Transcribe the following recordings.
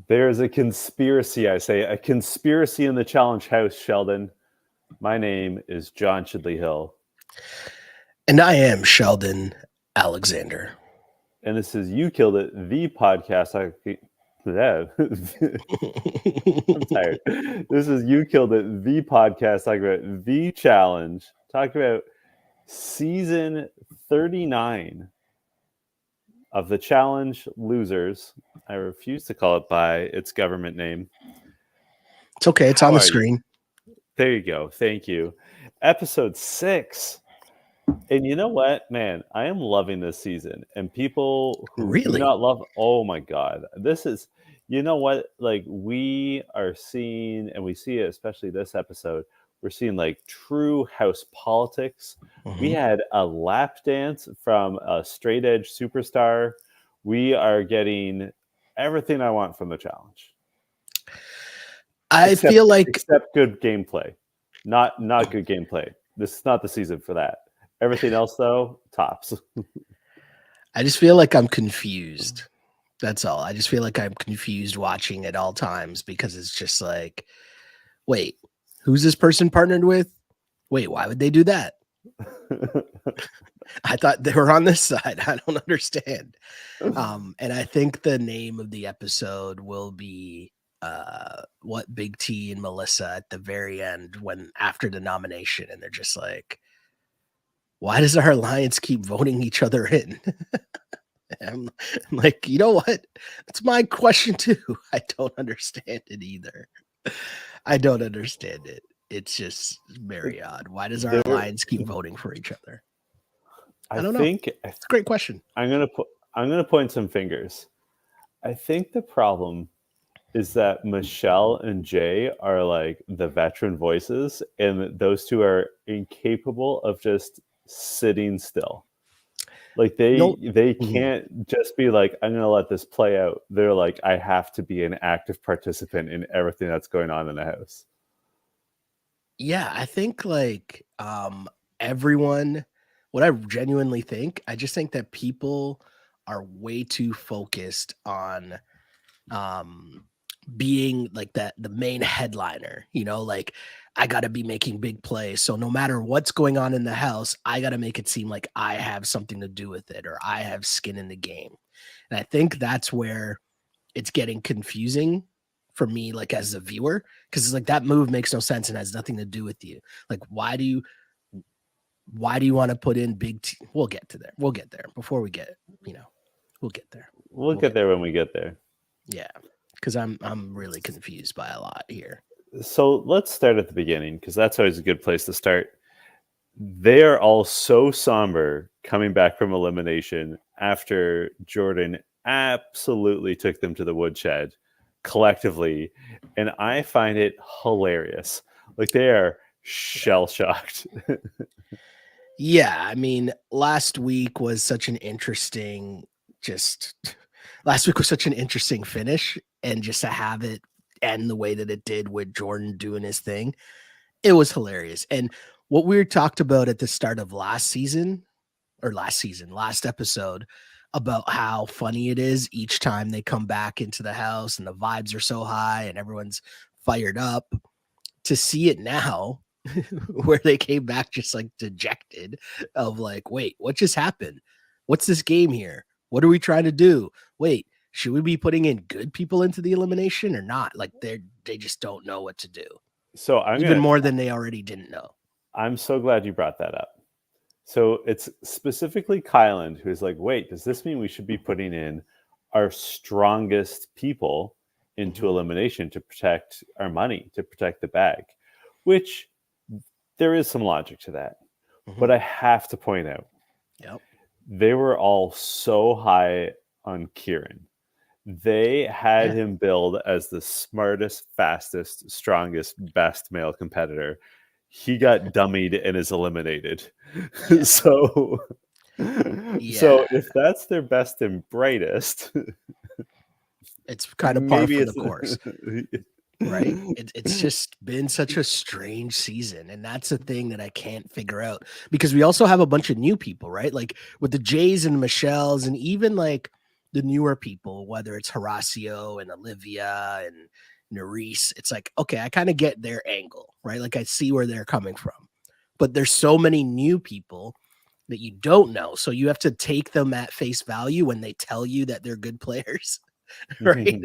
There's a conspiracy, I say, a conspiracy in the challenge house, Sheldon. My name is John Chidley Hill. And I am Sheldon Alexander. And this is You Killed It, the podcast. I'm tired. This is You Killed It, the podcast talking about the challenge, talking about season 39 of the challenge losers. I refuse to call it by its government name. It's okay. It's on the screen. There you go. Thank you. Episode 6. And you know what, man? I am loving this season. And people who do not love, oh my God, this is, you know what? Like, we are seeing, and we see it, especially this episode, we're seeing like true house politics. Mm-hmm. We had a lap dance from a straight edge superstar. We are getting everything I want from the challenge. I feel like except good gameplay, not good gameplay. This is not the season for that. Everything else, though, tops. I just feel like I'm confused. That's all. I just feel like I'm confused watching at all times because it's just like, wait, who's this person partnered with? Wait, why would they do that? I thought they were on this side. I don't understand. And I think the name of the episode will be what Big T and Mellissa at the very end when after the nomination, and they're just like, why does our alliance keep voting each other in? I'm like, you know what? That's my question too. I don't understand it either. I don't understand it. It's just very odd. Why does our alliance keep voting for each other? I don't know. It's a great question. I'm gonna point some fingers. I think the problem is that Michelle and Jay are like the veteran voices, and those two are incapable of just sitting still. Like they can't just be like, I'm gonna let this play out. They're like, I have to be an active participant in everything that's going on in the house. Yeah, I think like everyone, what I genuinely think, I just think that people are way too focused on being like the main headliner, you know, like I got to be making big plays. So no matter what's going on in the house, I got to make it seem like I have something to do with it or I have skin in the game. And I think that's where it's getting confusing for me, like as a viewer, because it's like that move makes no sense and has nothing to do with you. Like, why do you want to put in Big T? We'll get to there. We'll get there before we get, we'll get there. We'll get there when we get there. Yeah. Because I'm really confused by a lot here. So let's start at the beginning, because that's always a good place to start. They are all so somber coming back from elimination after Jordan absolutely took them to the woodshed collectively. And I find it hilarious. Like they are shell-shocked. Yeah, I mean, last week was such an interesting finish, and just to have it end the way that it did with Jordan doing his thing, it was hilarious. And what we talked about at the start of last episode, about how funny it is each time they come back into the house and the vibes are so high and everyone's fired up, to see it now where they came back just like dejected of like, wait, what just happened? What's this game here? What are we trying to do? Wait, should we be putting in good people into the elimination or not? Like they just don't know what to do. So more than they already didn't know. I'm so glad you brought that up. So it's specifically Kylan who's like, wait, does this mean we should be putting in our strongest people into elimination to protect our money, to protect the bag? Which there is some logic to that. But I have to point out, they were all so high on Kieran. They had him billed as the smartest, fastest, strongest, best male competitor. He got dummied and is eliminated. Yeah. So if that's their best and brightest, it's kind of par for the course. Right? It's just been such a strange season. And that's the thing that I can't figure out, because we also have a bunch of new people, right? Like with the Jays and Michelles and even like the newer people, whether it's Horacio and Olivia and Nerys, it's like, okay, I kind of get their angle, right? Like I see where they're coming from. But there's so many new people that you don't know. So you have to take them at face value when they tell you that they're good players, right?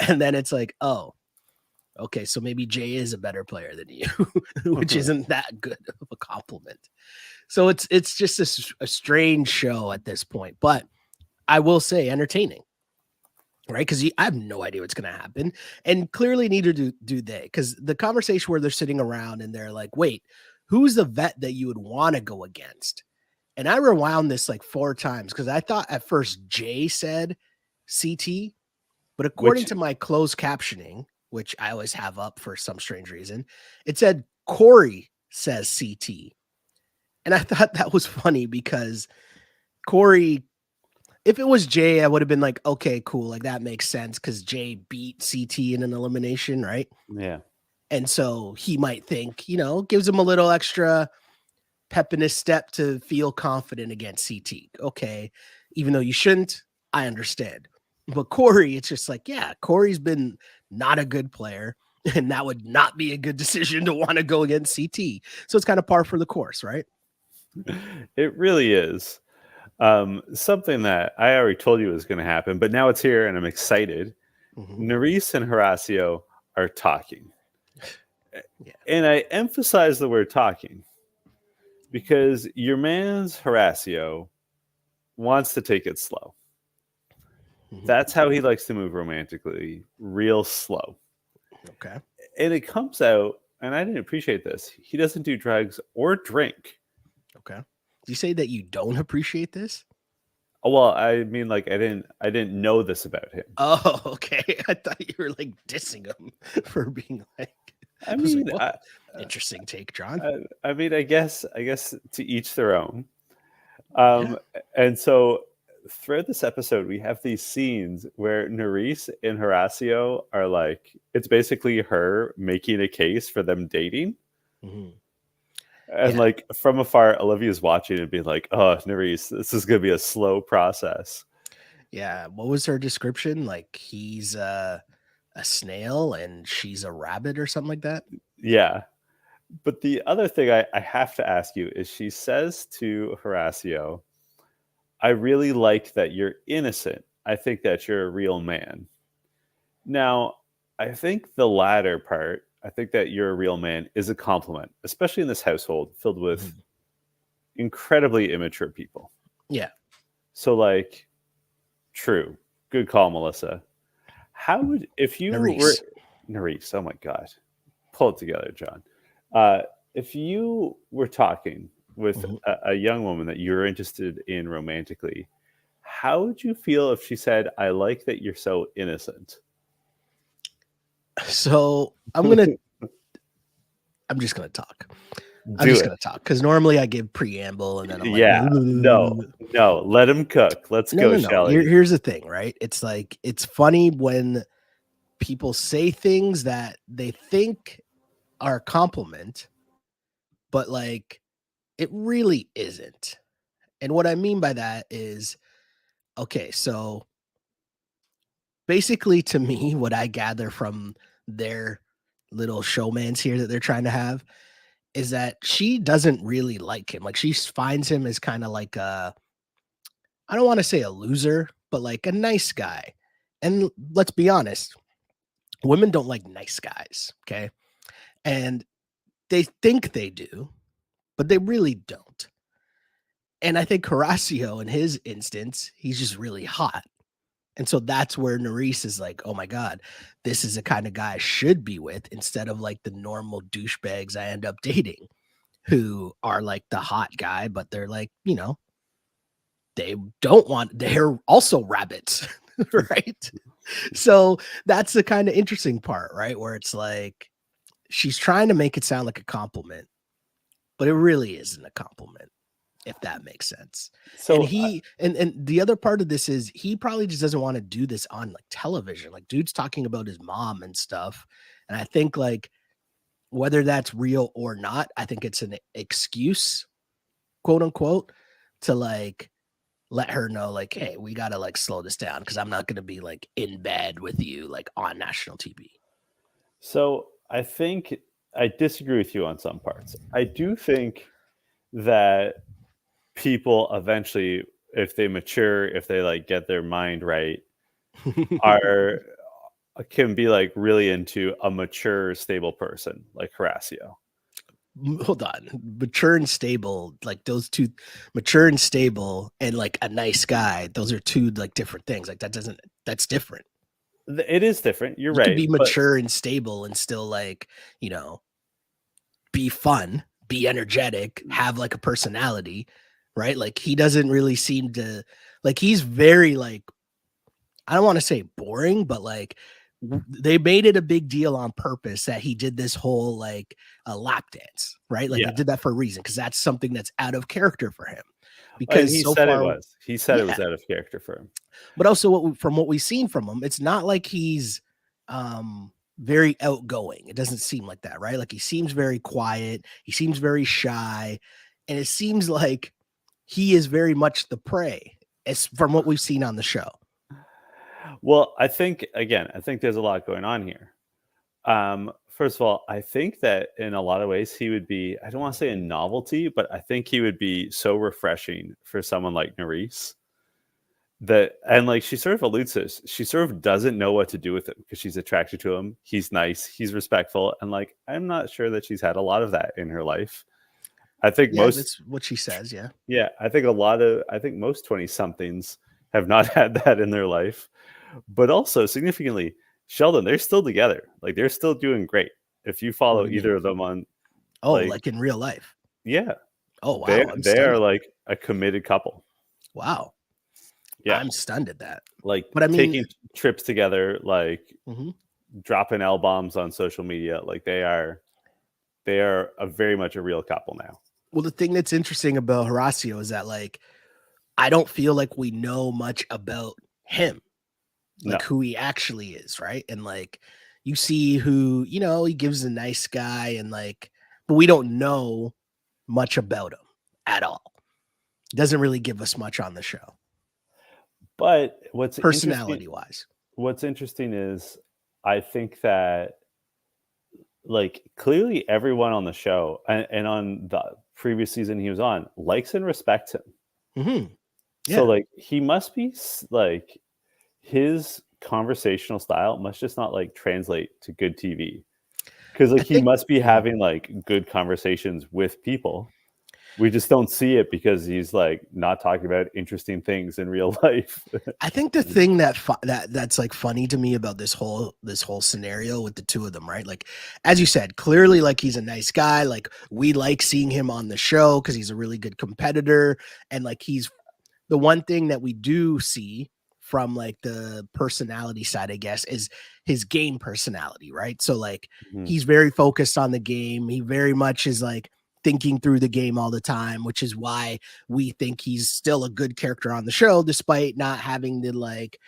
And then it's like, oh, okay, so maybe Jay is a better player than you, which isn't that good of a compliment. So it's just a strange show at this point, but I will say entertaining, right? Because I have no idea what's going to happen, and clearly neither do they. Because the conversation where they're sitting around and they're like, "Wait, who's the vet that you would want to go against?" And I rewound this like 4 times because I thought at first Jay said CT, but according to my closed captioning, which I always have up for some strange reason, it said Corey says CT. And I thought that was funny because Corey, if it was Jay, I would have been like, okay, cool. Like that makes sense because Jay beat CT in an elimination, right? Yeah. And so he might think, gives him a little extra pep in his step to feel confident against CT. Okay. Even though you shouldn't, I understand. But Corey, it's just like, yeah, Corey's been not a good player, and that would not be a good decision to want to go against CT. So it's kind of par for the course, right? It really is. Something that I already told you was going to happen, but now it's here and I'm excited. Nerys and Horacio are talking. Yeah. And I emphasize the word talking because your man's Horacio wants to take it slow. That's how he likes to move romantically, real slow. Okay. And it comes out, and I didn't appreciate this, he doesn't do drugs or drink. Okay. Do you say that you don't appreciate this? Oh, well, I mean, like I didn't know this about him. Oh, okay. I thought you were like dissing him for being like. I mean, like, interesting take, John. I mean, I guess to each their own. And so throughout this episode, we have these scenes where Nerys and Horacio are like, it's basically her making a case for them dating. And like from afar, Olivia's watching and being like, oh, Nerys, this is going to be a slow process. Yeah. What was her description? Like he's a snail and she's a rabbit or something like that? Yeah. But the other thing I have to ask you is she says to Horacio, I really like that you're innocent. I think that you're a real man. Now, I think the latter part, I think that you're a real man, is a compliment, especially in this household filled with incredibly immature people. Yeah. So, like, true. Good call, Mellissa. How would, if you were... Nerys, oh my God. Pull it together, John. If you were talking with a young woman that you're interested in romantically, how would you feel if she said, I like that you're so innocent? So I'm just gonna talk. I'm just gonna talk because normally I give preamble and then I'm like, no, let him cook. Let's go, Shelly. Here's the thing, right? It's like it's funny when people say things that they think are a compliment, but like it really isn't. And what I mean by that is, okay, so basically to me, what I gather from their little showmans here that they're trying to have is that she doesn't really like him. Like she finds him as kind of like I don't want to say a loser, but like a nice guy. And let's be honest, women don't like nice guys. Okay. And they think they do, but they really don't. And I think Horacio, in his instance, he's just really hot. And so that's where Nerys is like, oh my God, this is the kind of guy I should be with instead of like the normal douchebags I end up dating who are like the hot guy, but they're like, they don't want, they're also rabbits, right? So that's the kind of interesting part, right? Where it's like, she's trying to make it sound like a compliment, but it really isn't a compliment, if that makes sense. So and he and the other part of this is he probably just doesn't want to do this on like television. Like dude's talking about his mom and stuff. And I think like whether that's real or not, I think it's an excuse, quote unquote, to like let her know, like, hey, we gotta like slow this down because I'm not gonna be like in bed with you like on national TV. So I think I disagree with you on some parts. I do think that people eventually, if they mature, if they like get their mind right, are can be like really into a mature, stable person like Horacio. Hold on, mature and stable, like those two, mature and stable, and like a nice guy. Those are two like different things. Like that's different. It is different. You're You can right, be but mature and stable and still like, be fun, be energetic, have like a personality, right? Like he doesn't really seem to like he's very like I don't want to say boring, but like they made it a big deal on purpose that he did this whole like a lap dance, right? Like they yeah. did that for a reason because that's something that's out of character for him. And Because he so said it far, was. He said it yeah, was out of character for him. but also from what we've seen from him, it's not like he's very outgoing. It doesn't seem like that, right? Like he seems very quiet, he seems very shy, and it seems like he is very much the prey as from what we've seen on the show. Well, I think there's a lot going on here. First of all, I think that in a lot of ways he would be, I don't want to say a novelty, but I think he would be so refreshing for someone like Nerys that, and like she sort of alludes to this, she sort of doesn't know what to do with him because she's attracted to him. He's nice, he's respectful, and like I'm not sure that she's had a lot of that in her life. I think Yeah, that's what she says. Yeah. yeah, I think most 20 somethings have not had that in their life. But also significantly, Sheldon, they're still together. Like they're still doing great. If you What follow do you either mean? of them on Oh, like like in real life. yeah, Oh they wow, I'm they are stunned. like a committed couple. Wow, Yeah. I'm stunned at that. Like But I mean, taking trips together, like mhm. dropping L bombs on social media. Like they are a very much a real couple now. Well, the thing that's interesting about Horacio is that like I don't feel like we know much about him, No. like who he actually is, right? And like you see who, he gives a nice guy and like, but we don't know much about him at all. Doesn't really give us much on the show, But personality wise. what's interesting is I think that like clearly everyone on the show and on the previous season he was on likes and respects him. Hmm. So Yeah. like he must be like his conversational style must just not like translate to good TV because I like he think must be mhm. having like good conversations with people. We just don't see it because he's like not talking about interesting things in real life. I think the thing that's like funny to me about this whole scenario with the two of them, right? Like as you said, clearly like he's a nice guy. Like we like seeing him on the show because he's a really good competitor, and like he's the one thing that we do see from like the personality side, I guess, is his game personality, right? So like Mhm. he's very focused on the game. He very much is like thinking through the game all the time, which is why we think he's still a good character on the show, despite not having the like,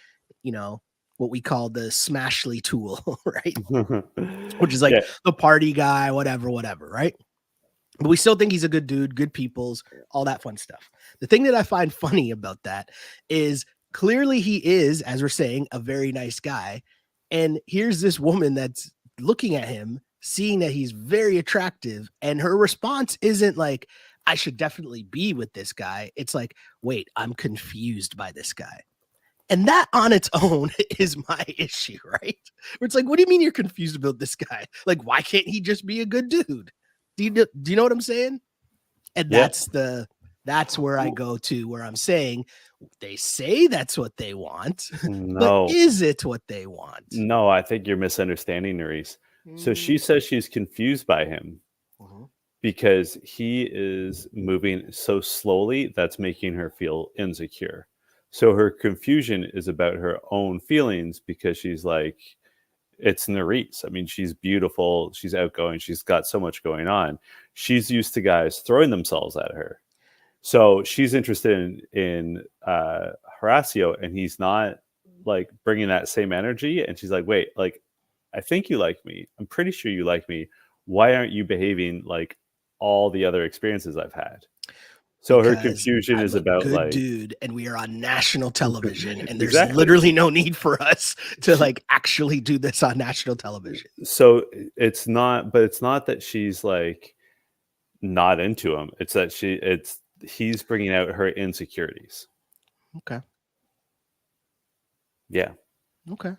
you know, what we call the Smashly tool, right? Which is like Yeah. the party guy, whatever, right? But we still think he's a good dude, good peoples, all that fun stuff. The thing that I find funny about that is clearly he is, as we're saying, a very nice guy. And here's this woman that's looking at him, seeing that he's very attractive. And her response isn't like, I should definitely be with this guy. It's like, wait, I'm confused by this guy. And that on its own is my issue, right? Where it's like, what do you mean you're confused about this guy? Like, why can't he just be a good dude? Do you know what I'm saying? And Yeah. that's where I go to where I'm saying they say that's what they want, but No. is it what they want? No, I think you're misunderstanding Nerys. So she Mm, says she's confused by him mhm. because he is moving so slowly that's making her feel insecure. So her confusion is about her own feelings because she's like, it's Nerys. I mean, she's beautiful, she's outgoing, she's got so much going on. She's used to guys throwing themselves at her. So she's interested in Horacio, and he's not like bringing that same energy. And she's like, wait, like, I think you like me. I'm pretty sure you like me. Why aren't you behaving like all the other experiences I've had? So her because confusion is I'm a about good like dude and we are on national television and there's exactly. literally no need for us to like actually do this on national television. So it's not, but it's not that she's like not into him. It's that he's bringing out her insecurities. Okay. Yeah. Okay.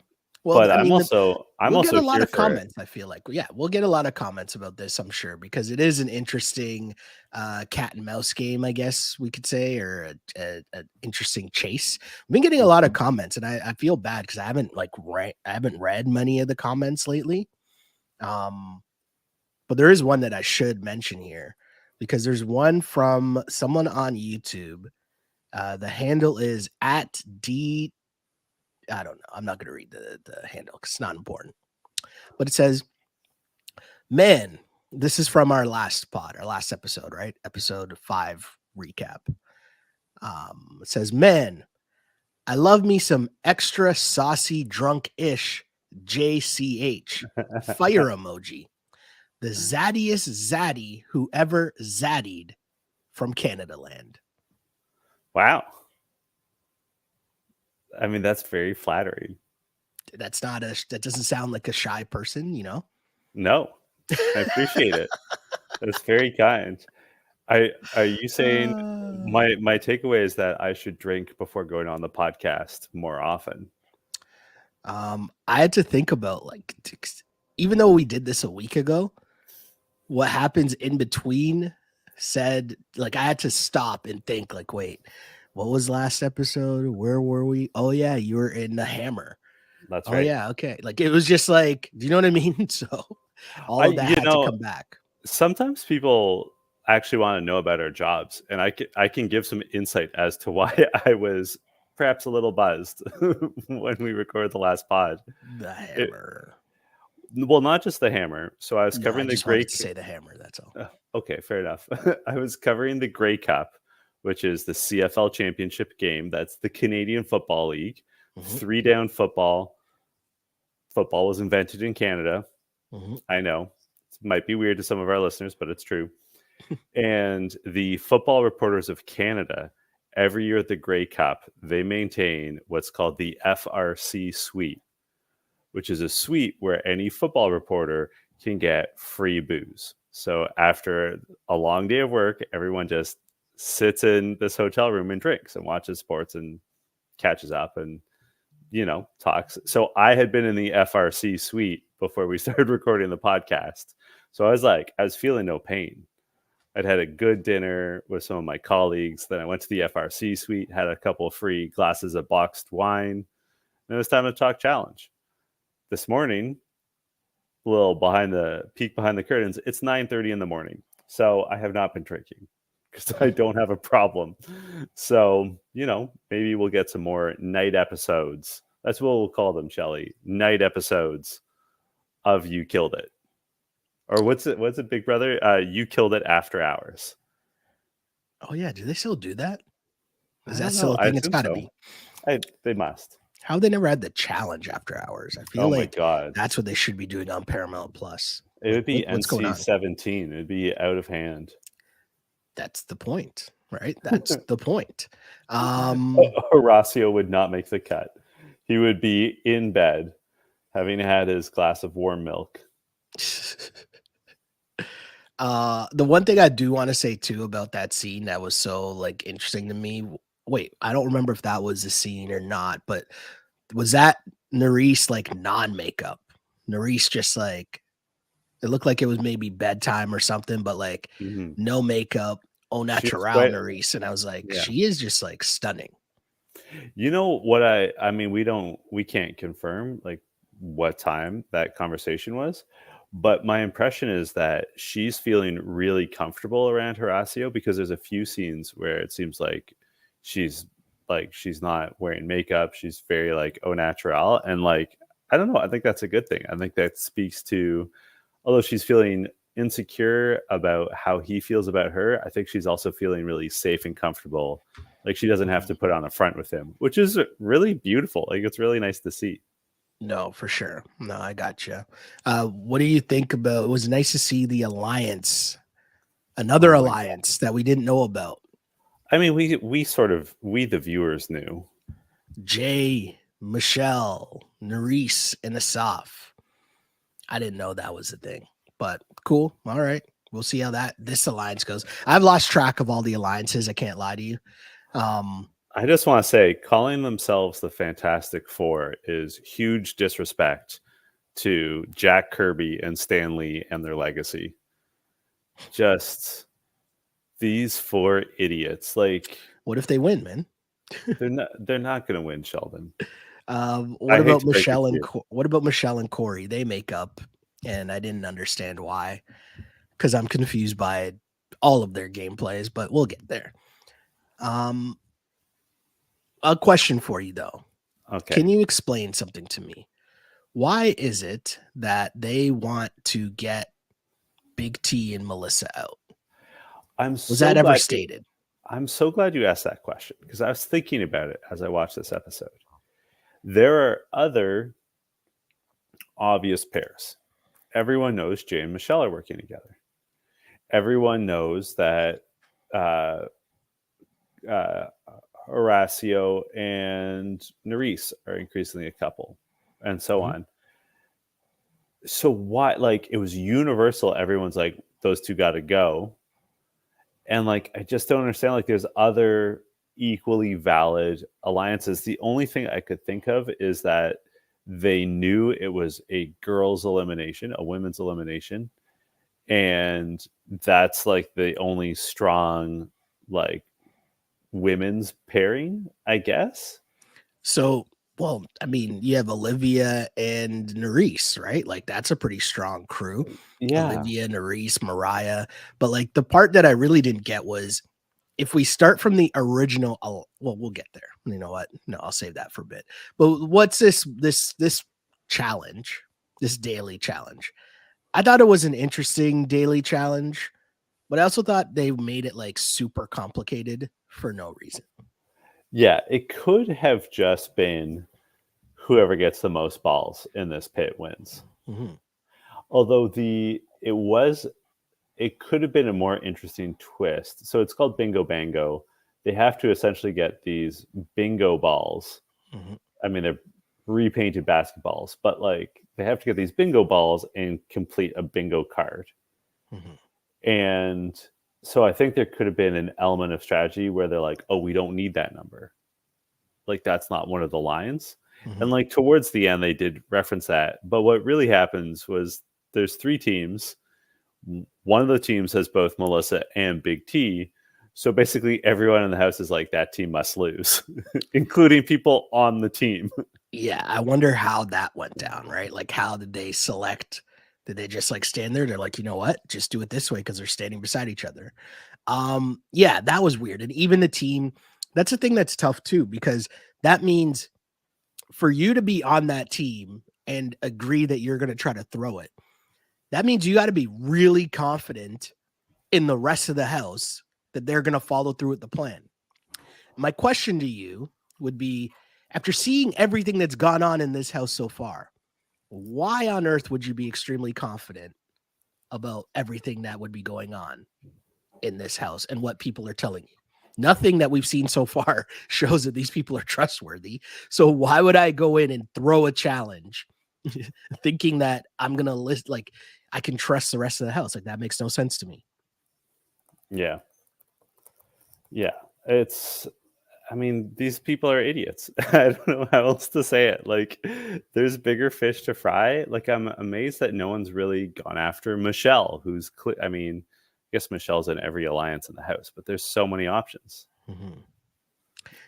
Well, But I mean, I'm we'll get also a lot here of for it. comments. I feel like, yeah, we'll get a lot of comments about this, I'm sure, because it is an interesting cat and mouse game, I guess we could say, or an interesting chase. I've been getting a lot of comments, and I feel bad because I haven't read many of the comments lately. But there is one that I should mention here because there's one from someone on YouTube. The handle is at D. I don't know. I'm not going to read the handle because it's not important. But it says, man, this is from our last episode, right? Episode 5 recap. It says, man, I love me some extra saucy drunk-ish JCH. Fire emoji. The zaddiest zaddy who ever zaddied from Canada land. Wow. I mean, that's very flattering. That doesn't sound like a shy person, you know? No, I appreciate it. That's very kind. Are you saying my takeaway is that I should drink before going on the podcast more often? I had to think about like, even though we did this a week ago, what happens in between said, like, I had to stop and think, like, wait, what was last episode? Where were we? Oh yeah, you were in the Hammer. That's Oh right. yeah, okay. Like it was just like, do you know what I mean? So all of that had to come back. Sometimes people actually want to know about our jobs, and I can give some insight as to why I was perhaps a little buzzed when we recorded the last pod. The Hammer. Well, not just the Hammer. So I was covering I just wanted to say the Hammer. That's all. Okay, fair enough. I was covering the Grey Cup, which is the CFL championship game. That's the Canadian Football League. Mm-hmm. 3-down football. Football was invented in Canada. Mm-hmm. I know. It might be weird to some of our listeners, but it's true. And the Football Reporters of Canada, every year at the Grey Cup, they maintain what's called the FRC suite, which is a suite where any football reporter can get free booze. So after a long day of work, everyone just sits in this hotel room and drinks and watches sports and catches up and, talks. So I had been in the FRC suite before we started recording the podcast. So I was feeling no pain. I'd had a good dinner with some of my colleagues. Then I went to the FRC suite, had a couple of free glasses of boxed wine. And it was time to talk challenge. This morning, a little behind the curtains, it's 9:30 in the morning. So I have not been drinking because I don't have a problem. So, maybe we'll get some more night episodes. That's what we'll call them, Shelley. Night episodes of You Killed It. Or what's it, Big Brother? You Killed It After Hours. Oh yeah, do they still do that? Is that I still a thing? It's got to be. They must. How they never had the challenge after hours? I feel like that's what they should be doing on Paramount Plus. It would be NC-17. It would be out of hand. That's the point, right? That's the point. Horacio would not make the cut. He would be in bed, having had his glass of warm milk. The one thing I do want to say too about that scene that was so like interesting to me. Wait, I don't remember if that was the scene or not, but was that Nerys like non-makeup? Nerys just like, it looked like it was maybe bedtime or something, but like no makeup, au natural Nerys. And I was like, she is just like stunning. You know what I mean, we can't confirm like what time that conversation was, but my impression is that she's feeling really comfortable around Horacio because there's a few scenes where it seems like she's not wearing makeup. She's very like au natural. And like, I don't know. I think that's a good thing. I think that speaks to, although she's feeling insecure about how he feels about her, I think she's also feeling really safe and comfortable. Like she doesn't have to put on a front with him, which is really beautiful. Like it's really nice to see. No, for sure. No, I gotcha. What do you think about, it was nice to see the alliance, another alliance that we didn't know about. I mean, we the viewers knew. Jay, Michelle, Nerys, and Asaf. I didn't know that was a thing, but cool. All right. We'll see how this alliance goes. I've lost track of all the alliances. I can't lie to you. I just want to say, calling themselves the Fantastic Four is huge disrespect to Jack Kirby and Stan Lee and their legacy. Just these four idiots. Like, what if they win, man? They're not going to win, Sheldon. What about Michelle and Corey? They make up, and I didn't understand why, because I'm confused by all of their gameplays, but we'll get there. A question for you though. Okay. Can you explain something to me? Why is it that they want to get Big T and Mellissa out? Was that ever stated? I'm so glad you asked that question, because I was thinking about it as I watched this episode. There are other obvious pairs. Everyone knows Jay and Michelle are working together. Everyone knows that Horacio and Nerys are increasingly a couple, and so on. So why, like, it was universal. Everyone's like, those two got to go. And like, I just don't understand. Like, there's other equally valid alliances. The only thing I could think of is that they knew it was a girls' elimination, a women's elimination. And that's like the only strong, like, women's pairing, I guess. So, well, I mean, you have Olivia and Nerys, right? Like, that's a pretty strong crew. Yeah. Olivia, Nerys, Mariah. But like, the part that I really didn't get was, if we start from the original, well, we'll get there. You know what? No, I'll save that for a bit. But what's this challenge, this daily challenge? I thought it was an interesting daily challenge, but I also thought they made it like super complicated for no reason. Yeah, it could have just been whoever gets the most balls in this pit wins. Mm-hmm. Although it could have been a more interesting twist. So it's called Bingo Bango. They have to essentially get these bingo balls. Mm-hmm. I mean, they're repainted basketballs, but like, they have to get these bingo balls and complete a bingo card. Mm-hmm. And so I think there could have been an element of strategy where they're like, oh, we don't need that number. Like, that's not one of the lines. Mm-hmm. And like, towards the end, they did reference that. But what really happens was there's 3 teams. One of the teams has both Mellissa and Big T. So basically everyone in the house is like, that team must lose, including people on the team. Yeah, I wonder how that went down, right? Like, how did they select? Did they just like stand there? They're like, you know what? Just do it this way, because they're standing beside each other. Yeah, that was weird. And even the team, that's a thing that's tough too, because that means for you to be on that team and agree that you're going to try to throw it, that means you got to be really confident in the rest of the house that they're going to follow through with the plan. My question to you would be, after seeing everything that's gone on in this house so far, why on earth would you be extremely confident about everything that would be going on in this house and what people are telling you? Nothing that we've seen so far shows that these people are trustworthy. So why would I go in and throw a challenge thinking that I'm going to list, like, I can trust the rest of the house? Like, that makes no sense to me. Yeah. I mean, these people are idiots. I don't know how else to say it. Like, there's bigger fish to fry. Like, I'm amazed that no one's really gone after Michelle, who's I mean, I guess Michelle's in every alliance in the house, but there's so many options. Mm-hmm.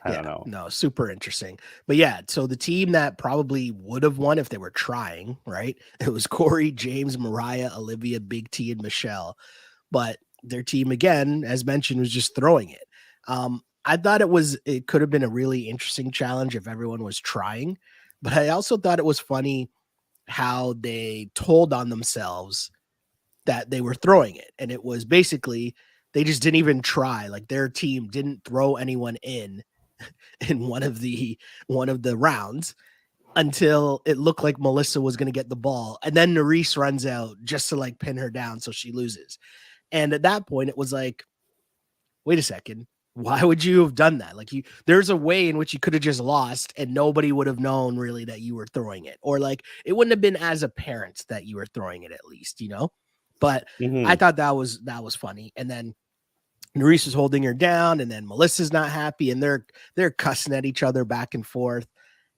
I don't know. No, super interesting. But yeah, so the team that probably would have won if they were trying, right? It was Corey, James, Mariah, Olivia, Big T, and Michelle. But their team, again, as mentioned, was just throwing it. I thought it could have been a really interesting challenge if everyone was trying. But I also thought it was funny how they told on themselves that they were throwing it. And it was basically, they just didn't even try. Like, their team didn't throw anyone in one of the rounds until it looked like Mellissa was going to get the ball. And then Nerys runs out just to like pin her down, so she loses. And at that point it was like, wait a second, Why would you have done that? Like there's a way in which you could have just lost and nobody would have known really that you were throwing it, or like it wouldn't have been as apparent that you were throwing it at least, But I thought that was funny. And then Nerys is holding her down, and then Melissa's not happy, and they're cussing at each other back and forth,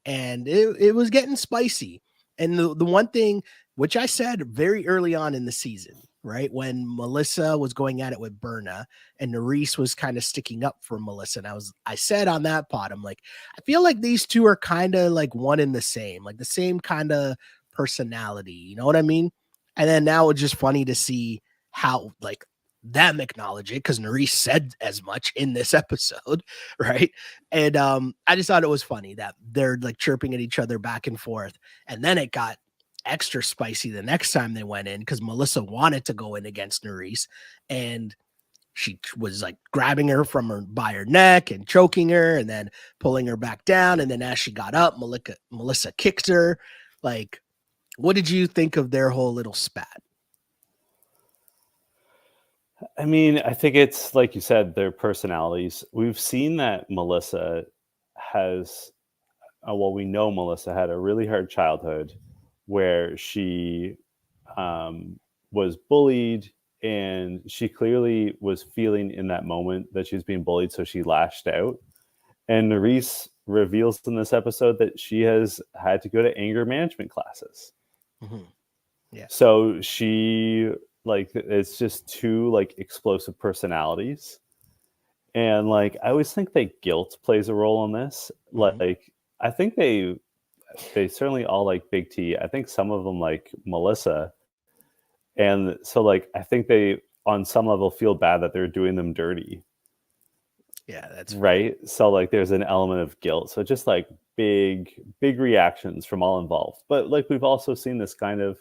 and it was getting spicy. And the one thing which I said very early on in the season, right, when Melissa was going at it with Berna and Nerys was kind of sticking up for Melissa, and I said on that pod, I'm like, I feel like these two are kind of like one and the same, like the same kind of personality, you know what I mean? And then now it's just funny to see how like them acknowledge it, because Nerys said as much in this episode, right? And I just thought it was funny that they're like chirping at each other back and forth. And then it got extra spicy the next time they went in, because Melissa wanted to go in against Nerys, and she was like grabbing her by her neck and choking her and then pulling her back down. And then as she got up, Melissa kicked her. Like, what did you think of their whole little spat? I mean, I think it's like you said, their personalities. We've seen that Melissa has, we know Melissa had a really hard childhood where she was bullied, and she clearly was feeling in that moment that she was being bullied, so she lashed out. And Nerys reveals in this episode that she has had to go to anger management classes. Mm-hmm. Yeah. So she, like, it's just two like explosive personalities, and like I always think that guilt plays a role in this. Mm-hmm. Like I think they certainly all like Big T. I think some of them like Melissa, and so like I think they on some level feel bad that they're doing them dirty. Yeah, that's right. So like there's an element of guilt. So just like big reactions from all involved. But like we've also seen this kind of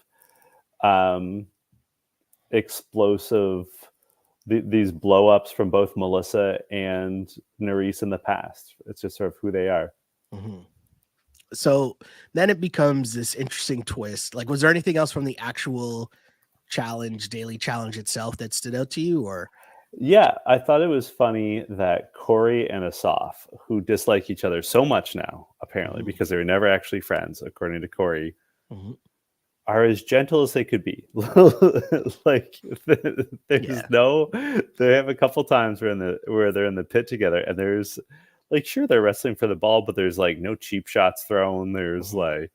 explosive these blow ups from both Melissa and Nerys in the past. It's just sort of who they are. Mm-hmm. So then it becomes this interesting twist. Like, was there anything else from the actual daily challenge itself that stood out to you? Or yeah, I thought it was funny that Corey and Asaf, who dislike each other so much now, apparently, because they were never actually friends, according to Corey, are as gentle as they could be. Like there's they have a couple times where they're in the pit together, and there's like, sure, they're wrestling for the ball, but there's like no cheap shots thrown. There's like,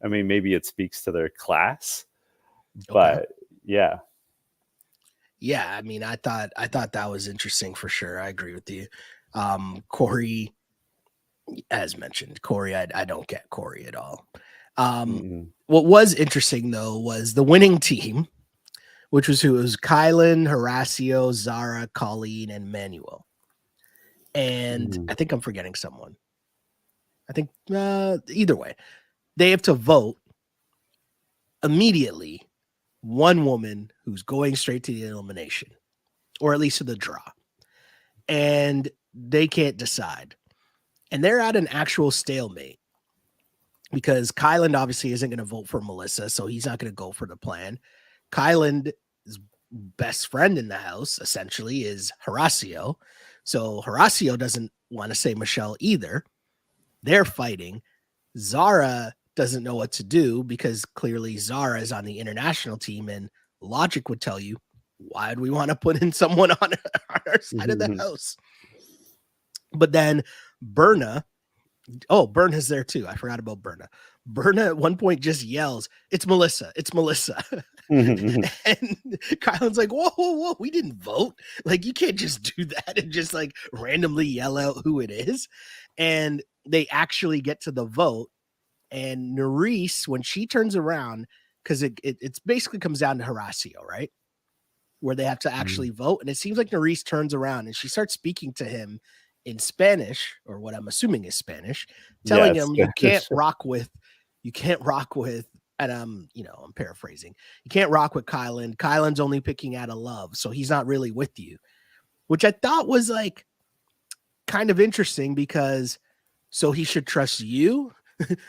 I mean, maybe it speaks to their class, but yeah. Yeah, I mean, I thought that was interesting for sure. I agree with you. Corey, as mentioned, I don't get Corey at all. What was interesting though was the winning team, which was Kylan, Horacio, Zara, Colleen, and Manuel. And I think I'm forgetting someone. I think either way, they have to vote immediately one woman who's going straight to the elimination, or at least to the draw, and they can't decide. And they're at an actual stalemate because Kylan obviously isn't going to vote for Melissa, so he's not going to go for the plan. Kylan's best friend in the house essentially is Horacio, so Horacio doesn't want to say Michelle either. They're fighting. Zara doesn't know what to do because clearly Zara is on the international team, and logic would tell you, why would we want to put in someone on our side of the house? But then Berna's there too. I forgot about Berna. Berna at one point just yells, "It's Melissa! It's Melissa!" And Kylan's like, whoa, we didn't vote. Like, you can't just do that and just like randomly yell out who it is. And they actually get to the vote. And Nerys, when she turns around, because it's basically comes down to Horacio, right? Where they have to actually vote. And it seems like Nerys turns around and she starts speaking to him in Spanish, or what I'm assuming is Spanish, telling him you can't rock with, and I'm paraphrasing. You can't rock with Kylan. Kylan's only picking out of love, so he's not really with you. Which I thought was like kind of interesting, because so he should trust you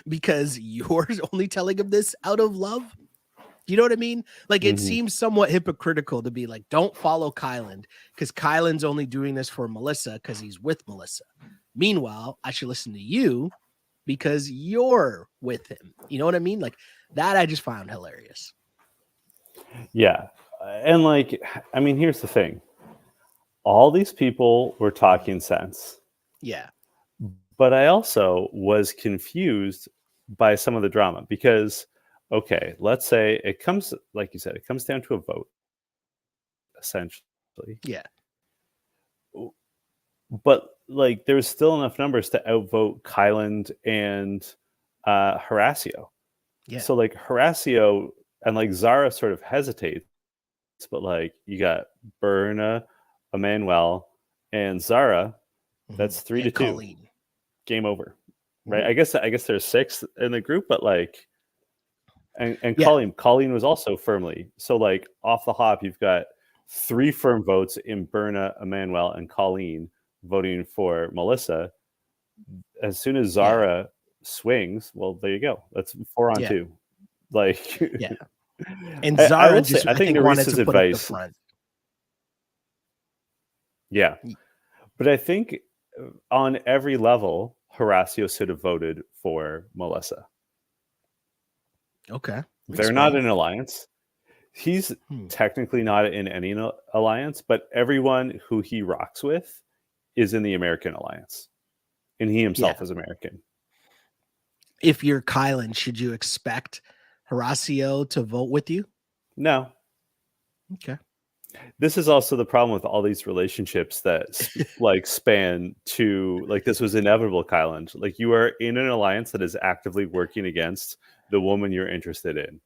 because you're only telling him this out of love. Do you know what I mean? Like, it Mhm. seems somewhat hypocritical to be like, don't follow Kyland because Kyland's only doing this for Melissa because he's with Melissa. Meanwhile, I should listen to you because you're with him. You know what I mean? Like, that I just found hilarious. Yeah. And like, I mean, here's the thing. All these people were talking sense, Yeah. but I also was confused by some of the drama because, okay, let's say it comes, like you said, it comes down to a vote, essentially. Yeah. But like, there's still enough numbers to outvote Kyland and Horacio. Yeah. So like Horacio and like Zara sort of hesitates, but like you got Berna, Emmanuel, and Zara. That's 3-2. Colleen. Game over. Right. I guess there's 6 in the group, but like and Yeah. Colleen was also firmly. So like off the hop, you've got 3 firm votes in Berna, Emmanuel, and Colleen voting for Melissa. As soon as Zara swings, well, there you go. That's 4 on 2. Like, yeah. And Zara will just, say, I think wanted Neresa's to put up the advice. front. Yeah. But I think on every level, Horacio should have voted for Melissa. Okay. They're not in an alliance. He's technically not in any alliance, but everyone who he rocks with is in the American alliance. And he himself is American. If you're Kylan, should you expect Horacio to vote with you? No. Okay. This is also the problem with all these relationships that like span to like this was inevitable, Kylan. Like you are in an alliance that is actively working against the woman you're interested in.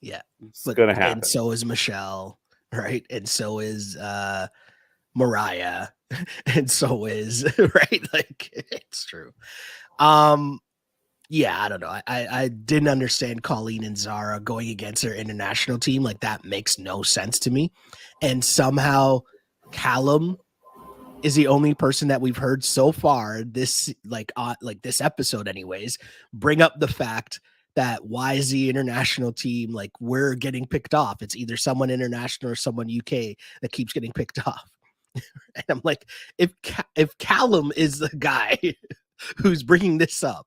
Yeah. It's gonna happen. And so is Michelle, right? And so is Mariah. And so is right. Like it's true. Yeah, I don't know. I didn't understand Colleen and Zara going against their international team. Like that makes no sense to me. And somehow Callum is the only person that we've heard so far this like this episode anyways bring up the fact that why is the international team like we're getting picked off. It's either someone international or someone UK that keeps getting picked off. And I'm like, if Callum is the guy who's bringing this up,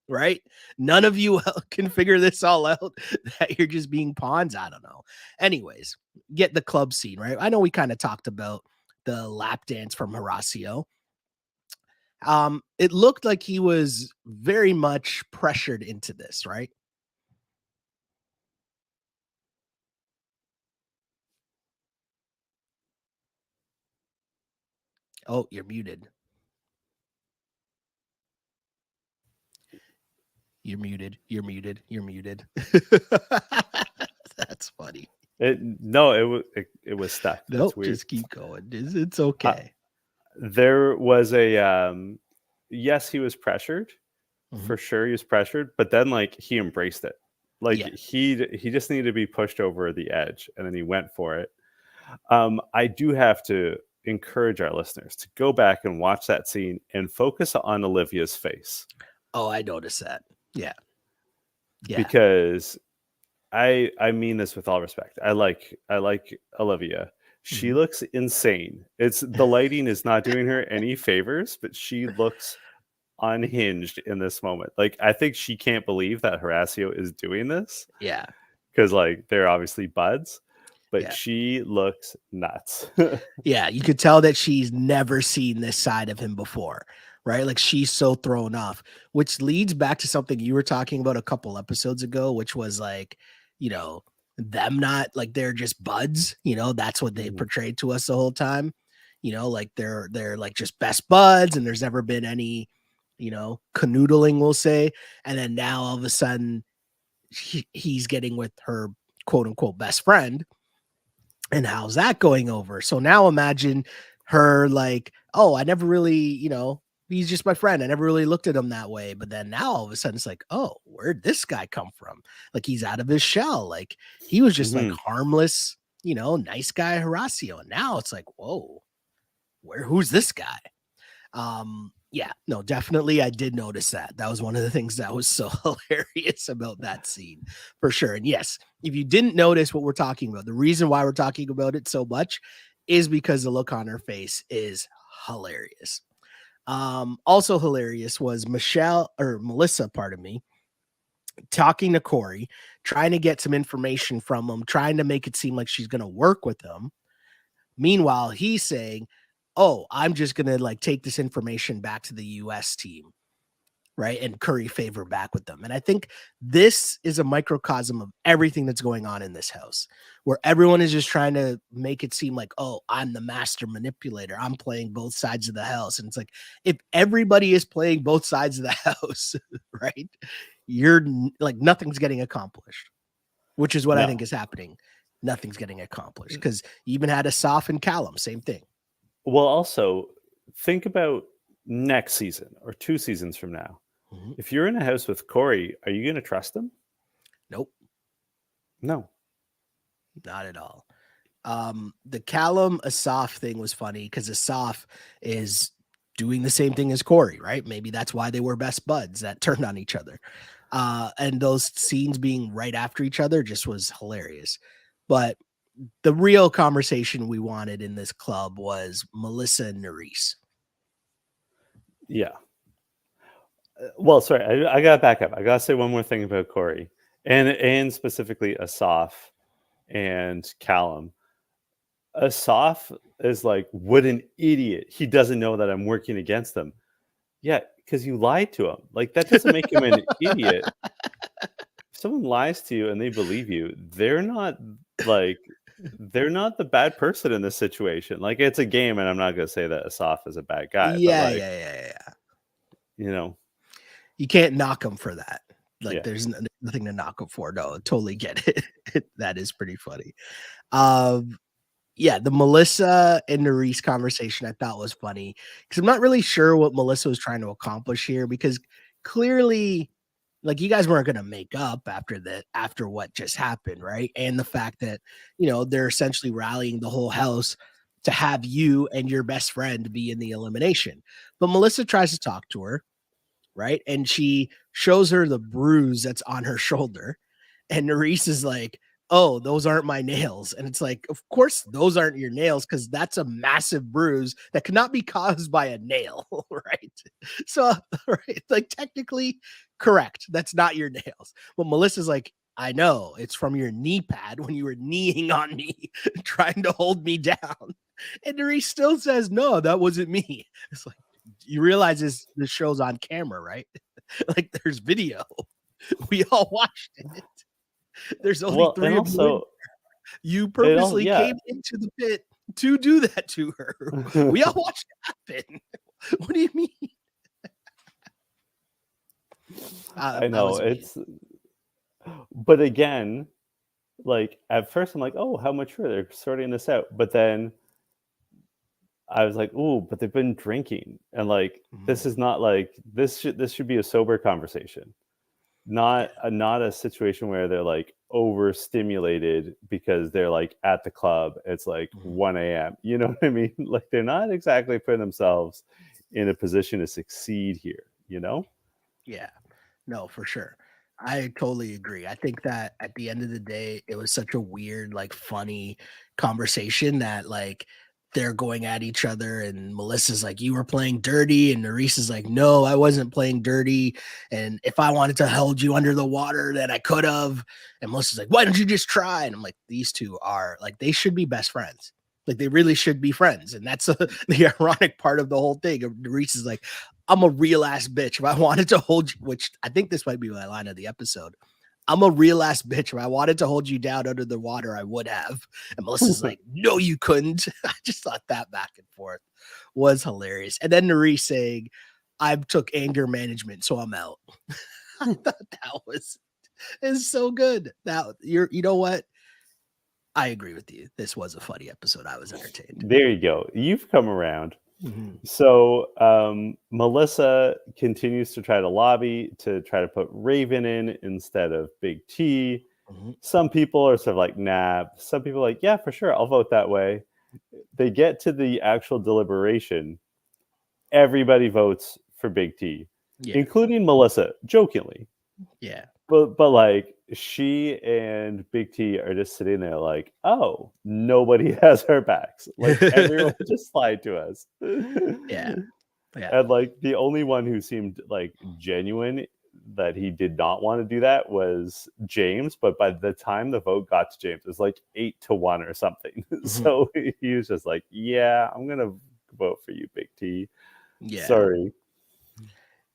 right? None of you can figure this all out, that you're just being pawns. I don't know. Anyways, get the club scene, right? I know we kind of talked about the lap dance from Horacio. It looked like he was very much pressured into this, right? Oh, you're muted. You're muted. You're muted. You're muted. That's funny. It was stuck. Nope, That's weird. just keep going. It's okay. There was a yes, he was pressured. For sure he was pressured, but then like he embraced it. Like he just needed to be pushed over the edge and then he went for it. I do have to encourage our listeners to go back and watch that scene and focus on Olivia's face. Oh, I noticed that. Yeah. Because I mean this with all respect. I like Olivia. She looks insane. It's the lighting is not doing her any favors, but she looks unhinged in this moment. Like I think she can't believe that Horacio is doing this. Yeah. Because like they're obviously buds, but she looks nuts. Yeah, you could tell that she's never seen this side of him before, right? Like she's so thrown off, which leads back to something you were talking about a couple episodes ago, which was like, you know, them not like they're just buds, you know, that's what they portrayed to us the whole time. You know, like they're like just best buds and there's never been any, you know, canoodling, we'll say. And then now all of a sudden he's getting with her quote unquote best friend. And how's that going over? So now imagine her like, oh, I never really, you know, he's just my friend. I never really looked at him that way. But then now all of a sudden it's like, oh, where'd this guy come from? Like he's out of his shell. Like he was just like harmless, you know, nice guy Horacio. And now it's like, whoa, who's this guy? Yeah, no, definitely. I did notice that. That was one of the things that was so hilarious about that scene, for sure. And yes, if you didn't notice what we're talking about, the reason why we're talking about it so much is because the look on her face is hilarious. Also hilarious was Mellissa, pardon me, talking to Corey, trying to get some information from him, trying to make it seem like she's going to work with him. Meanwhile, he's saying, "Oh, I'm just going to like take this information back to the US team." Right. And curry favor back with them. And I think this is a microcosm of everything that's going on in this house, where everyone is just trying to make it seem like, oh, I'm the master manipulator. I'm playing both sides of the house. And it's like, if everybody is playing both sides of the house, right, like nothing's getting accomplished, which is what I think is happening. Nothing's getting accomplished because you even had Asaf and Callum, same thing. Well, also think about next season or 2 seasons from now. Mm-hmm. If you're in a house with Corey, are you going to trust him? Nope. No. Not at all. The Callum Asaf thing was funny because Asaf is doing the same thing as Corey, right? Maybe that's why they were best buds that turned on each other. And those scenes being right after each other just was hilarious. But the real conversation we wanted in this club was Mellissa and Nerys. Yeah. Well, sorry, I gotta back up. I gotta say one more thing about Corey and specifically Asaf and Callum. Asaf is like, what an idiot. He doesn't know that I'm working against him. Yeah, because you lied to him. Like, that doesn't make him an idiot. If someone lies to you and they believe you, they're not the bad person in this situation. Like, it's a game, and I'm not gonna say that Asaf is a bad guy, but Yeah, like, yeah. you know, you can't knock him for that. Like, yeah. there's nothing to knock him for. No, totally get it. That is pretty funny. Yeah, the Mellissa and Nerys conversation I thought was funny because I'm not really sure what Melissa was trying to accomplish here because clearly, like, you guys weren't going to make up after what just happened, right? And the fact that, they're essentially rallying the whole house to have you and your best friend be in the elimination. But Melissa tries to talk to her, right? And she shows her the bruise that's on her shoulder. And Nerys is like, "Oh, those aren't my nails." And it's like, of course, those aren't your nails because that's a massive bruise that cannot be caused by a nail, right? So, right, like technically correct. That's not your nails. But Melissa's like, "I know it's from your knee pad when you were kneeing on me, trying to hold me down." And Nerys still says, "No, that wasn't me." It's like, you realize this show's on camera, right? Like, there's video. We all watched it. There's only Well, and 3 of you in also, there. You it all, purposely yeah. came into the pit to do that to her. We all watched it happen. What do you mean? I know but again, like at first I'm like, oh, how mature, they're sorting this out. But then I was like, oh, but they've been drinking, and like this is not like this should be a sober conversation, not a situation where they're like overstimulated because they're like at the club. It's like 1 a.m. You know what I mean? Like, they're not exactly putting themselves in a position to succeed here. Yeah, no, for sure. I totally agree. I think that at the end of the day, it was such a weird, like, funny conversation that, like, they're going at each other, and Melissa's like, "You were playing dirty," and Nerys is like, "No, I wasn't playing dirty. And if I wanted to hold you under the water, then I could have." And Melissa's like, "Why don't you just try?" And I'm like, these two are like, they should be best friends. Like, they really should be friends. And that's the ironic part of the whole thing. Nerys is like, "I'm a real ass bitch. If I wanted to hold you," which I think this might be my line of the episode. "I'm a real ass bitch. If I wanted to hold you down under the water, I would have." And Melissa's like, "No, you couldn't." I just thought that back and forth was hilarious. And then Nerys saying, "I took anger management, so I'm out." I thought that is so good. Now, you know what? I agree with you. This was a funny episode. I was entertained. There you go. You've come around. Mm-hmm. So Mellissa continues to try to lobby to try to put Raven in instead of Big T. Mm-hmm. Some people are sort of like, nah. Some people are like, yeah, for sure, I'll vote that way. They get to the actual deliberation, everybody votes for Big T, Yeah. including Mellissa, jokingly. Yeah. But like she and Big T are just sitting there like, oh, nobody has our backs. Like everyone just lied to us. Yeah. Yeah. And like the only one who seemed like genuine that he did not want to do that was James. But by the time the vote got to James, it was like 8-1 or something. So he was just like, yeah, I'm gonna vote for you, Big T. Yeah. Sorry.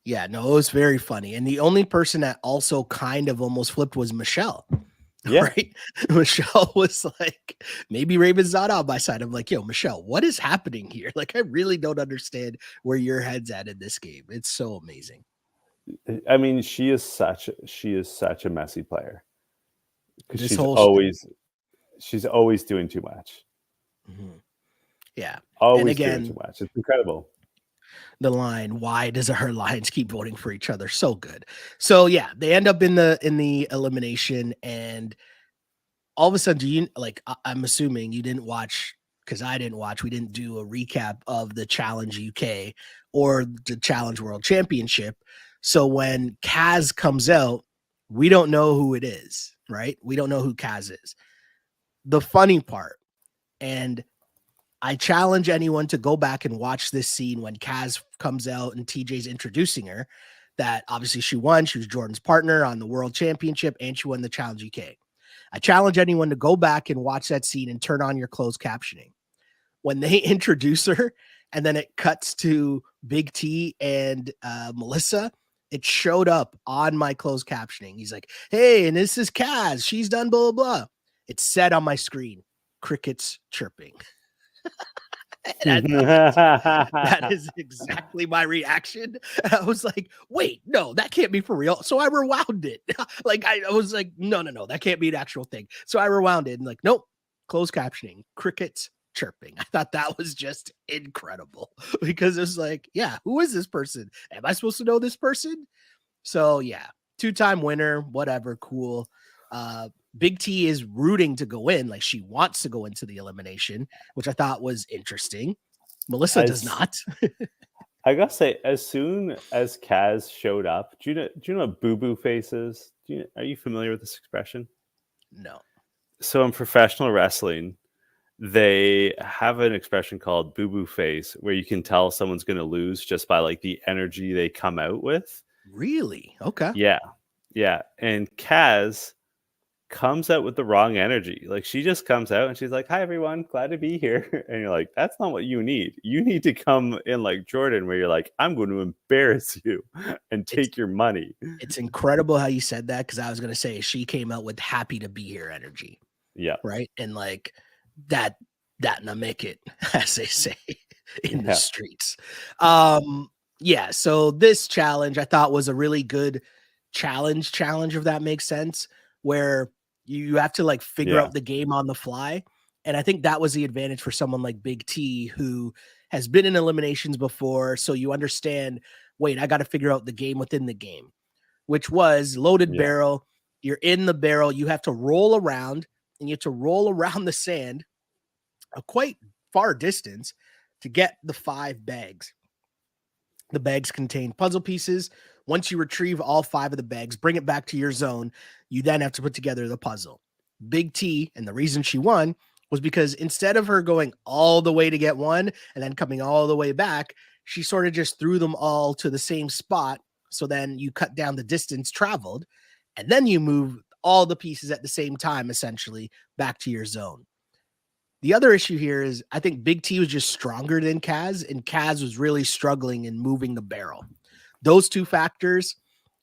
Yeah, no, it was very funny. And the only person that also kind of almost flipped was Michelle. Yeah. Right? Michelle was like, maybe Raven's not on my side. I'm like, yo, Michelle, what is happening here? Like, I really don't understand where your head's at in this game. It's so amazing. I mean, she is such a messy player. Because This she's whole always doing too much. Yeah. Always again, doing too much. It's incredible. The line, why does her lions keep voting for each other? So good. So yeah, they end up in the elimination, and all of a sudden, do you like? I'm assuming you didn't watch, because I didn't watch. We didn't do a recap of the Challenge UK or the Challenge World Championship. So when Kaz comes out, we don't know who it is, right? We don't know who Kaz is. The funny part, and I challenge anyone to go back and watch this scene when Kaz comes out and TJ's introducing her, that obviously she won. She was Jordan's partner on the World Championship, and she won the Challenge UK. I challenge anyone to go back and watch that scene and turn on your closed captioning. When they introduce her and then it cuts to Big T and Mellissa, it showed up on my closed captioning. He's like, hey, and this is Kaz. She's done blah, blah, blah. It said on my screen, crickets chirping. That is exactly my reaction. I was like, wait, no, that can't be for real. So I rewound it. Like I was like, no, that can't be an actual thing. So I rewound it and like, nope, closed captioning, crickets chirping. I thought that was just incredible because it was like, yeah, who is this person? Am I supposed to know this person? So yeah, 2-time winner, whatever, cool. Big T is rooting to go in, like she wants to go into the elimination, which I thought was interesting. Mellissa does not. I gotta say, as soon as Kaz showed up, do you know what boo boo face is? Are you familiar with this expression? No. So in professional wrestling, they have an expression called boo boo face, where you can tell someone's going to lose just by like the energy they come out with. Really? Okay. Yeah. And Kaz comes out with the wrong energy. Like she just comes out and she's like, hi everyone, glad to be here. And you're like, that's not what you need. You need to come in like Jordan, where you're like, I'm going to embarrass you and take your money. It's incredible how you said that, because I was going to say she came out with happy to be here energy. Yeah. Right. And like that na make it, as they say in the streets. Yeah. So this challenge I thought was a really good challenge, if that makes sense, where you have to like figure out the game on the fly. And I think that was the advantage for someone like Big T, who has been in eliminations before. So you understand, wait, I got to figure out the game within the game, which was loaded barrel. You're in the barrel. You have to roll around, and you have to roll around the sand a quite far distance to get the 5 bags. The bags contain puzzle pieces. Once you retrieve all 5 of the bags, bring it back to your zone, you then have to put together the puzzle. Big T, and the reason she won was because instead of her going all the way to get one and then coming all the way back, she sort of just threw them all to the same spot. So then you cut down the distance traveled, and then you move all the pieces at the same time, essentially back to your zone. The other issue here is I think Big T was just stronger than Kaz, and Kaz was really struggling in moving the barrel. Those 2 factors,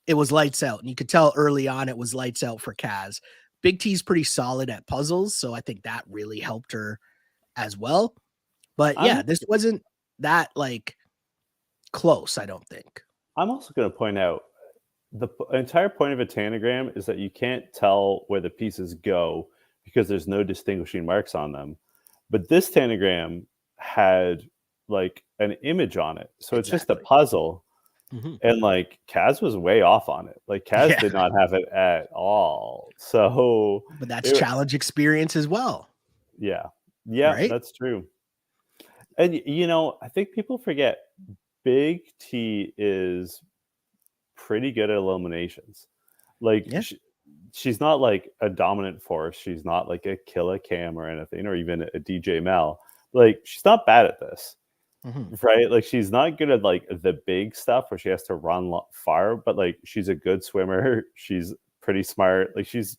it was lights out. And you could tell early on it was lights out for Kaz. Big T's pretty solid at puzzles, so I think that really helped her as well. But yeah, this wasn't that like close, I don't think. I'm also going to point out the entire point of a tanagram is that you can't tell where the pieces go because there's no distinguishing marks on them. But this tanagram had like an image on it. So it's just a puzzle. And like Kaz was way off on it. Like Kaz did not have it at all. So but that's challenge experience as well. Yeah, right? That's true. And you know, I think people forget Big T is pretty good at eliminations. Like Yeah. she's not like a dominant force. She's not like a Killa Cam or anything, or even a DJ Mel. Like she's not bad at this, right? Like she's not good at like the big stuff where she has to run far, but like she's a good swimmer. She's pretty smart. Like she's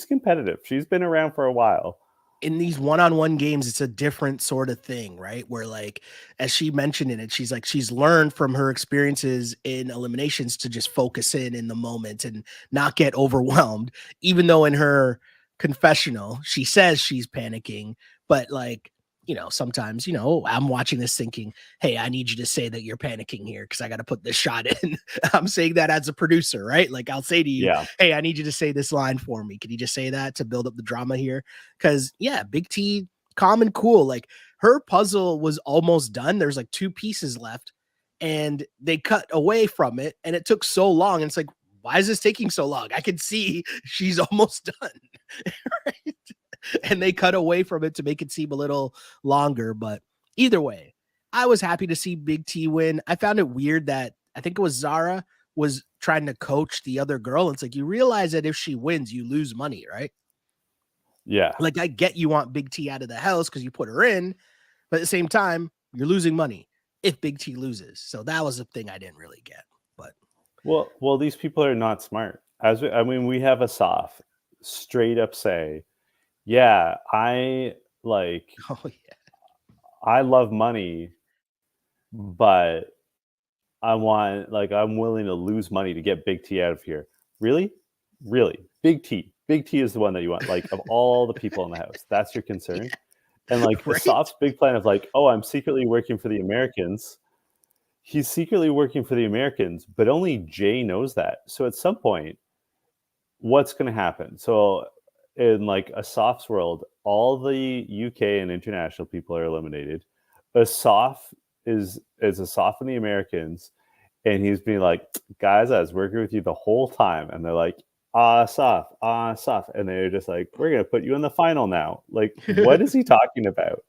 competitive. She's been around for a while. In these one-on-one games, it's a different sort of thing, right? Where like, as she mentioned in it, she's like, she's learned from her experiences in eliminations to just focus in the moment and not get overwhelmed. Even though in her confessional, she says she's panicking, but like, sometimes, I'm watching this thinking, hey, I need you to say that you're panicking here because I got to put this shot in. I'm saying that as a producer, right? Like I'll say to you, Yeah. hey, I need you to say this line for me. Can you just say that to build up the drama here? Because, yeah, Big T, calm and cool. Like her puzzle was almost done. There's like 2 pieces left and they cut away from it. And it took so long. And it's like, why is this taking so long? I can see she's almost done. Right? And they cut away from it to make it seem a little longer. But either way, I was happy to see Big T win. I found it weird that I think it was Zara was trying to coach the other girl. It's like, you realize that if she wins, you lose money, right? Yeah. Like I get you want Big T out of the house because you put her in, but at the same time, you're losing money if Big T loses. So that was the thing I didn't really get. But well, these people are not smart. We have a soft straight up say, yeah, I like oh yeah, I love money, but I'm willing to lose money to get Big T out of here. Really? Really? Big T. Big T is the one that you want. Like of all the people in the house, that's your concern. yeah. And like Right? Asaf's big plan of like, oh, I'm secretly working for the Americans. He's secretly working for the Americans, but only Jay knows that. So at some point, what's going to happen? So in like Asaf's world, all the UK and international people are eliminated. Asaf is Asaf and the Americans, and he's being like, guys, I was working with you the whole time, and they're like, Asaf, and they're just like, we're gonna put you in the final now. Like, what is he talking about?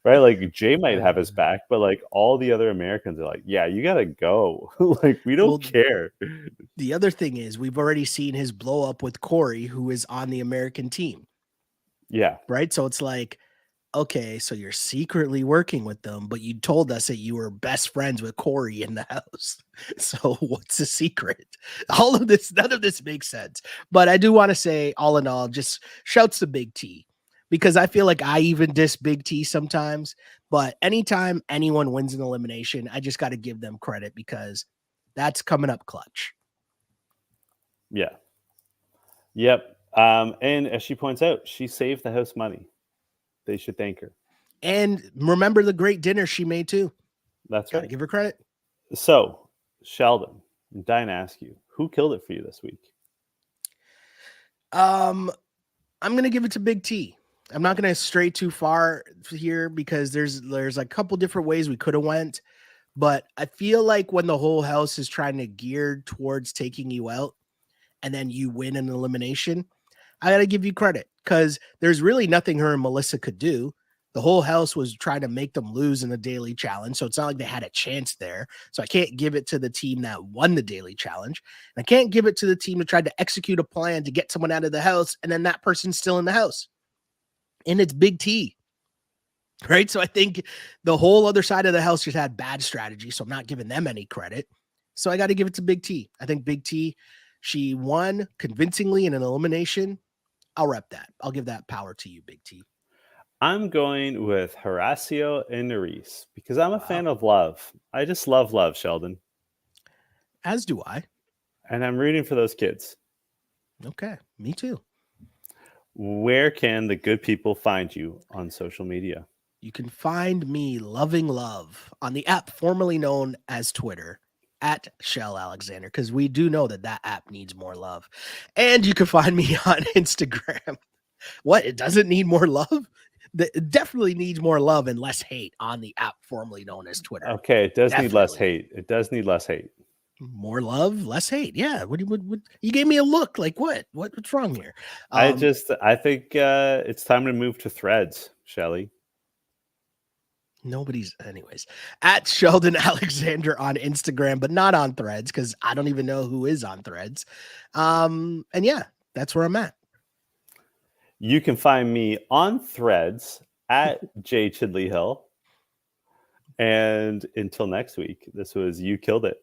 Right? Like Jay might have his back, but like all the other Americans are like, yeah, you gotta go. Like, we don't care. The other thing is we've already seen his blow up with Corey, who is on the American team. Yeah. Right. So it's like, okay, so you're secretly working with them, but you told us that you were best friends with Corey in the house. So what's the secret? All of this, none of this makes sense. But I do want to say, all in all, just shouts to Big T, because I feel like I even diss Big T sometimes. But anytime anyone wins an elimination, I just got to give them credit because that's coming up clutch. Yeah. Yep. And as she points out, she saved the house money. They should thank her. And remember the great dinner she made too. That's Gotta right. give her credit. So, Sheldon, I'm dying to ask you, who killed it for you this week? I'm gonna give it to Big T. I'm not gonna stray too far here because there's a couple different ways we could have went, but I feel like when the whole house is trying to gear towards taking you out and then you win an elimination, I gotta give you credit because there's really nothing her and Mellissa could do. The whole house was trying to make them lose in the daily challenge. So it's not like they had a chance there. So I can't give it to the team that won the daily challenge. And I can't give it to the team that tried to execute a plan to get someone out of the house. And then that person's still in the house. And it's Big T. Right. So I think the whole other side of the house just had bad strategy. So I'm not giving them any credit. So I got to give it to Big T. I think Big T, she won convincingly in an elimination. I'll rep that. I'll give that power to you, Big T. I'm going with Horacio and Nerys because I'm a fan of love. I just love love, Sheldon. As do I. And I'm rooting for those kids. Okay, me too. Where can the good people find you on social media? You can find me loving love on the app formerly known as Twitter at Shell Alexander, because we do know that app needs more love. And you can find me on Instagram. What? It doesn't need more love? It definitely needs more love and less hate on the app formerly known as Twitter. Okay, it does need less hate. It does need less hate. More love, less hate. Yeah. What you gave me a look like? What's wrong here? I think it's time to move to Threads, Shelly. Anyways, at Sheldon Alexander on Instagram, but not on Threads because I don't even know who is on Threads. And yeah, that's where I'm at. You can find me on Threads at J Chidley Hill. And until next week, this was You Killed It.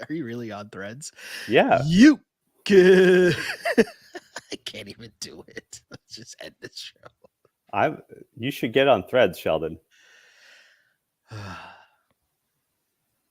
Are you really on Threads? Yeah. You could. I can't even do it. Let's just end this show. You should get on Threads, Sheldon.